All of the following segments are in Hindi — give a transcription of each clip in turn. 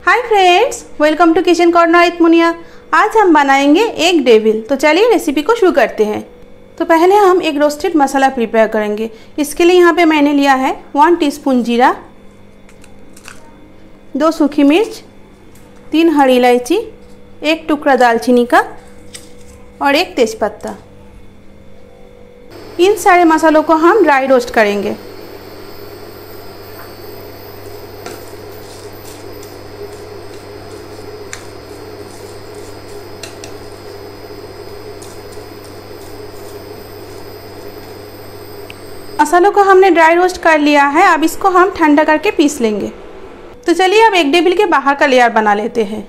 Hi friends, welcome to kitchen corner with Muniya. आज हम बनाएंगे एग डेविल। तो चलिए रेसिपी को शुरू करते हैं। तो पहले हम एक रोस्टेड मसाला प्रिपेयर करेंगे। इसके लिए यहाँ पे मैंने लिया है 1 टीस्पून जीरा, 2 सूखी मिर्च, 3 हरी इलायची, 1 टुकड़ा दालचीनी का और 1 तेज़पत्ता। इन सारे मसालों को हम ड्राई रोस्ट करेंगे। मसालों को हमने ड्राई रोस्ट कर लिया है। अब इसको हम ठंडा करके पीस लेंगे। तो चलिए अब एग डेविल के बाहर का लेयर बना लेते हैं।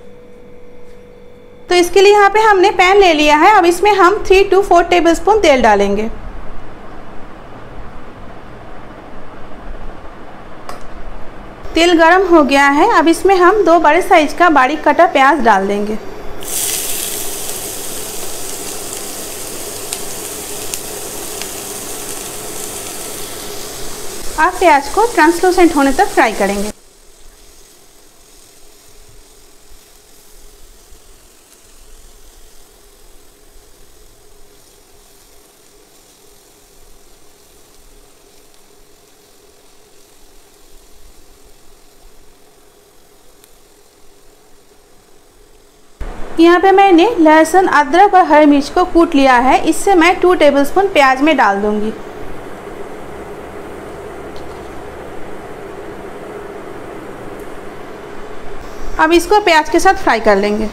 तो इसके लिए यहाँ पे हमने पैन ले लिया है। अब इसमें हम 3 to 4 टेबलस्पून तेल डालेंगे। तेल गरम हो गया है। अब इसमें हम 2 बड़े साइज का बारीक कटा प्याज डाल देंगे। आप प्याज को ट्रांसलूसेंट होने तक फ्राई करेंगे। यहाँ पे मैंने लहसुन, अदरक और हरी मिर्च को कूट लिया है। इससे मैं 2 टेबलस्पून प्याज में डाल दूंगी। अब इसको प्याज के साथ फ्राई कर लेंगे।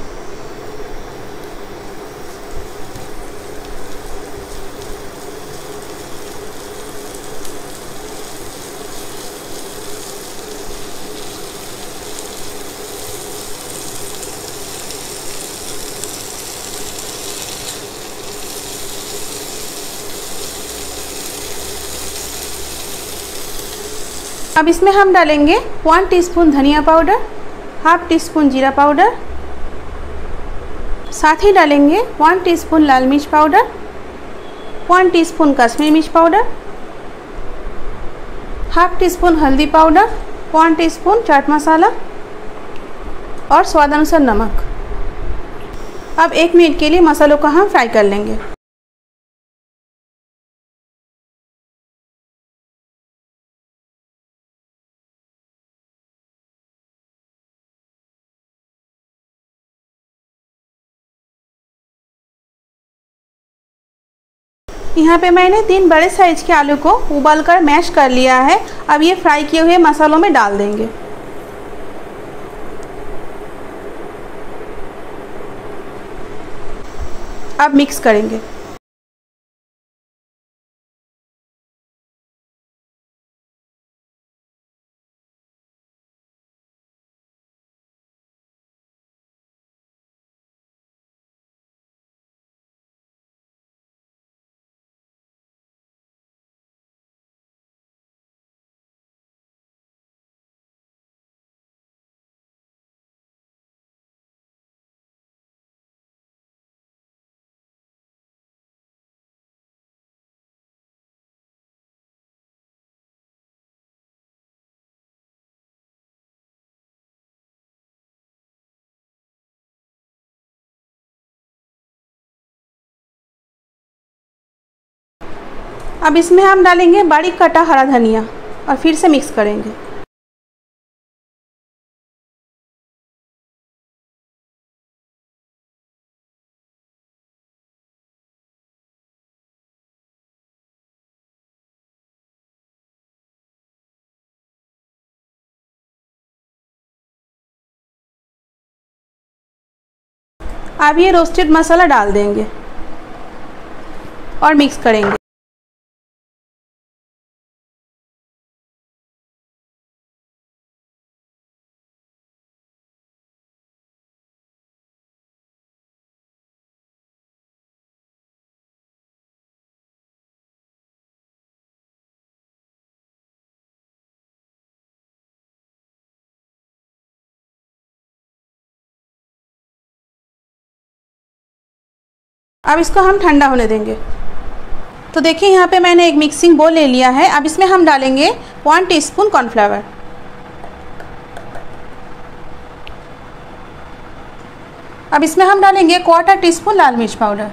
अब इसमें हम डालेंगे 1 टीस्पून धनिया पाउडर, हाफ टीस्पून जीरा पाउडर, साथ ही डालेंगे 1 टीस्पून लाल मिर्च पाउडर, 1 टीस्पून कश्मीरी मिर्च पाउडर, हाफ टीस्पून हल्दी पाउडर, 1 टीस्पून चाट मसाला और स्वाद अनुसार नमक। अब 1 मिनट के लिए मसालों को हम फ्राई कर लेंगे। यहाँ पे मैंने 3 बड़े साइज के आलू को उबालकर मैश कर लिया है। अब ये फ्राई किए हुए मसालों में डाल देंगे। अब मिक्स करेंगे। अब इसमें हम डालेंगे बारीक कटा हरा धनिया और फिर से मिक्स करेंगे। अब ये रोस्टेड मसाला डाल देंगे और मिक्स करेंगे। अब इसको हम ठंडा होने देंगे। तो देखिए यहाँ पे मैंने एक मिक्सिंग बोल ले लिया है। अब इसमें हम डालेंगे 1 टीस्पून कॉर्नफ्लावर, अब इसमें हम डालेंगे 1/4 टीस्पून लाल मिर्च पाउडर।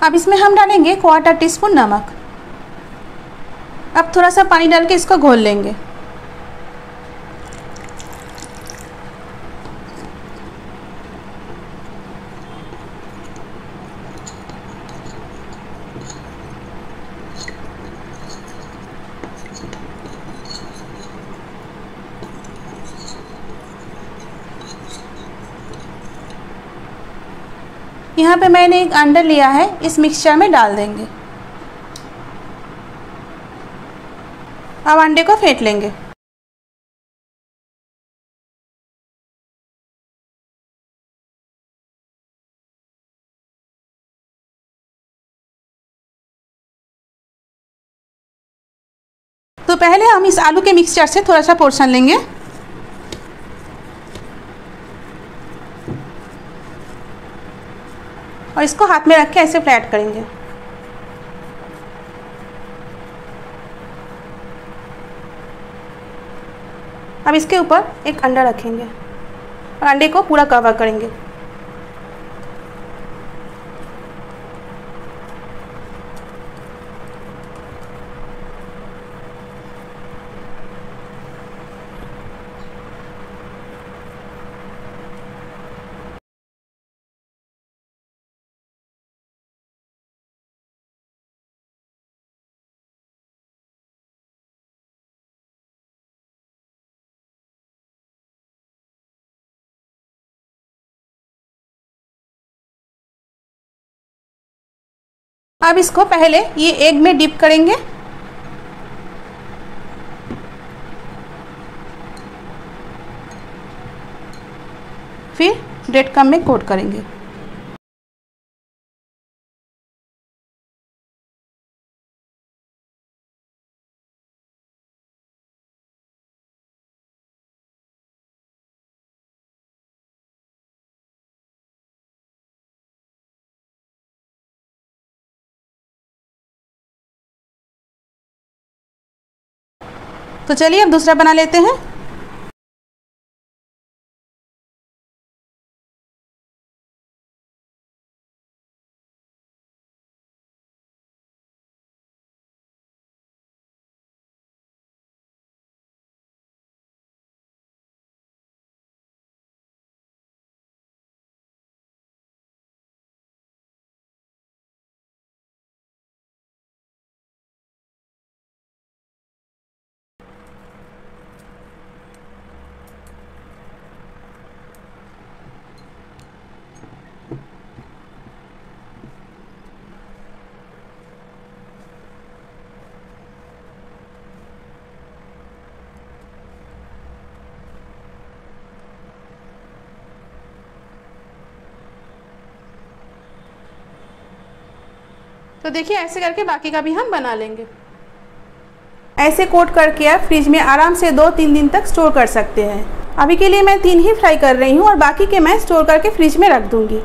अब इसमें हम डालेंगे 1/4 टीस्पून नमक। अब थोड़ा सा पानी डाल के इसको घोल लेंगे। यहाँ पे मैंने एक अंडा लिया है, इस मिक्सचर में डाल देंगे। अब अंडे को फेंट लेंगे। तो पहले हम इस आलू के मिक्सचर से थोड़ा सा पोर्शन लेंगे और इसको हाथ में रख के ऐसे फ्लैट करेंगे। अब इसके ऊपर एक अंडा रखेंगे और अंडे को पूरा कवर करेंगे। अब इसको पहले ये एग में डिप करेंगे। फिर ब्रेड क्रम्ब में कोट करेंगे। तो चलिए अब दूसरा बना लेते हैं। तो देखिए ऐसे करके बाकी का भी हम बना लेंगे। ऐसे कोट करके आप फ्रिज में आराम से 2-3 दिन तक स्टोर कर सकते हैं। अभी के लिए मैं 3 ही फ्राई कर रही हूँ और बाकी के मैं स्टोर करके फ्रिज में रख दूँगी।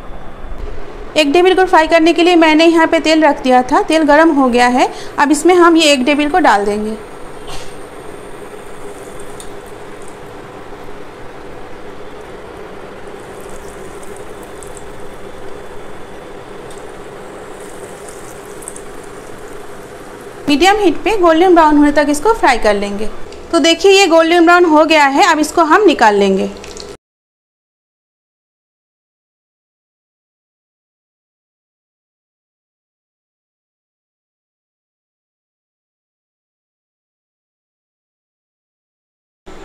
एग डेविल को फ्राई करने के लिए मैंने यहाँ पे तेल रख दिया था। तेल गर्म हो गया है। अब इसमें हम ये एग डेविल को डाल देंगे। मीडियम हीट पे गोल्डन ब्राउन होने तक इसको फ्राई कर लेंगे। तो देखिए ये गोल्डन ब्राउन हो गया है। अब इसको हम निकाल लेंगे।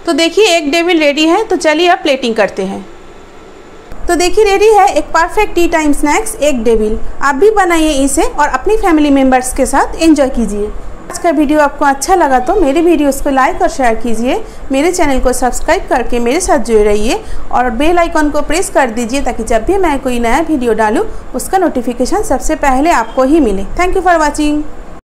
तो देखिए एग डेविल रेडी है। तो चलिए अब प्लेटिंग करते हैं। तो देखिए रेडी है एक perfect T time snacks egg devil. आप भी बनाइए इसे और अपनी फैमिली मेम्बर्स के साथ एंजॉय कीजिए। आज का वीडियो आपको अच्छा लगा तो मेरे वीडियोस को लाइक और शेयर कीजिए। मेरे चैनल को सब्सक्राइब करके मेरे साथ जुड़े रहिए और बेल आइकन को प्रेस कर दीजिए ताकि जब भी मैं कोई नया वीडियो डालूँ उसका नोटिफिकेशन सबसे पहले आपको ही मिले। Thank you for watching.